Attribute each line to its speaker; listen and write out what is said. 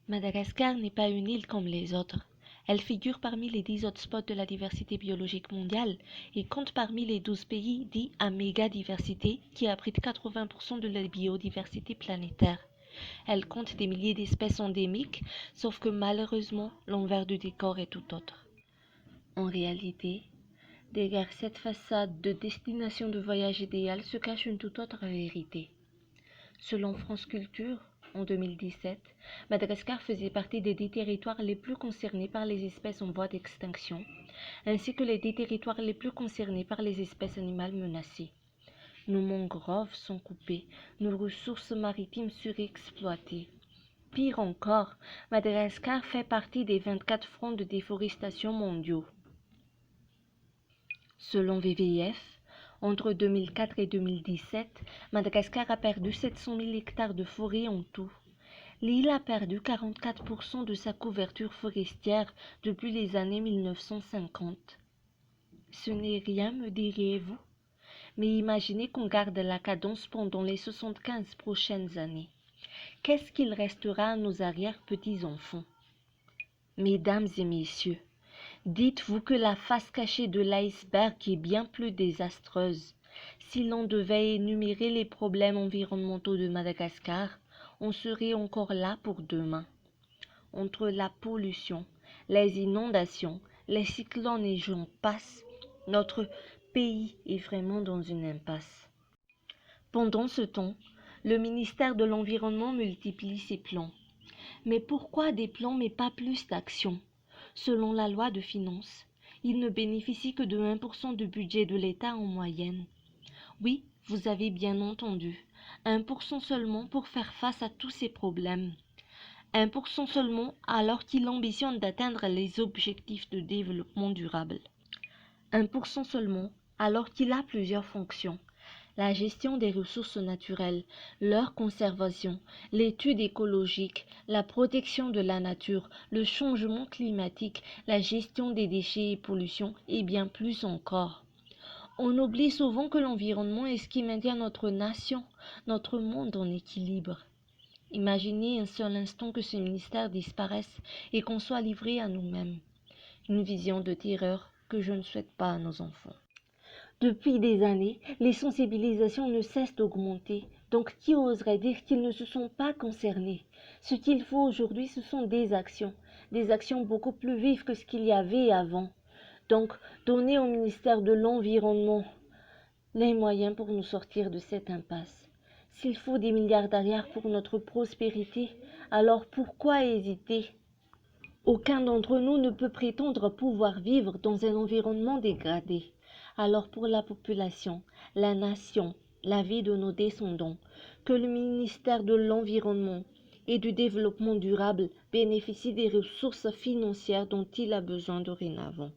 Speaker 1: Madagascar n'est pas une île comme les autres. Elle figure parmi les 10 hotspots de la diversité biologique mondiale et compte parmi les 12 pays dits à méga-diversité qui abritent 80% de la biodiversité planétaire. Elle compte des milliers d'espèces endémiques, sauf que malheureusement, l'envers du décor est tout autre. En réalité, derrière cette façade de destination de voyage idéale se cache une toute autre vérité. Selon France Culture, en 2017, Madagascar faisait partie des 10 territoires les plus concernés par les espèces en voie d'extinction, ainsi que les 10 territoires les plus concernés par les espèces animales menacées. Nos mangroves sont coupées, nos ressources maritimes surexploitées. Pire encore, Madagascar fait partie des 24 fronts de déforestation mondiaux. Selon WWF, entre 2004 et 2017, Madagascar a perdu 700 000 hectares de forêt en tout. L'île a perdu 44% de sa couverture forestière depuis les années 1950. Ce n'est rien, me diriez-vous? Mais imaginez qu'on garde la cadence pendant les 75 prochaines années. Qu'est-ce qu'il restera à nos arrière-petits-enfants? Mesdames et messieurs, dites-vous que la face cachée de l'iceberg est bien plus désastreuse. Si l'on devait énumérer les problèmes environnementaux de Madagascar, on serait encore là pour demain. Entre la pollution, les inondations, les cyclones et j'en passe, notre pays est vraiment dans une impasse. Pendant ce temps, le ministère de l'Environnement multiplie ses plans. Mais pourquoi des plans mais pas plus d'actions? Selon la loi de finances, il ne bénéficie que de 1% du budget de l'État en moyenne. Oui, vous avez bien entendu, 1% seulement pour faire face à tous ces problèmes. 1% seulement alors qu'il ambitionne d'atteindre les objectifs de développement durable. 1% seulement alors qu'il a plusieurs fonctions. La gestion des ressources naturelles, leur conservation, l'étude écologique, la protection de la nature, le changement climatique, la gestion des déchets et pollutions et bien plus encore. On oublie souvent que l'environnement est ce qui maintient notre nation, notre monde en équilibre. Imaginez un seul instant que ce ministère disparaisse et qu'on soit livré à nous-mêmes. Une vision de terreur que je ne souhaite pas à nos enfants. Depuis des années, les sensibilisations ne cessent d'augmenter. Donc qui oserait dire qu'ils ne se sont pas concernés? Ce qu'il faut aujourd'hui, ce sont des actions beaucoup plus vives que ce qu'il y avait avant. Donc donner au ministère de l'Environnement les moyens pour nous sortir de cette impasse. S'il faut des milliardaires pour notre prospérité, alors pourquoi hésiter? Aucun d'entre nous ne peut prétendre pouvoir vivre dans un environnement dégradé. Alors pour la population, la nation, la vie de nos descendants, que le ministère de l'Environnement et du Développement durable bénéficie des ressources financières dont il a besoin dorénavant.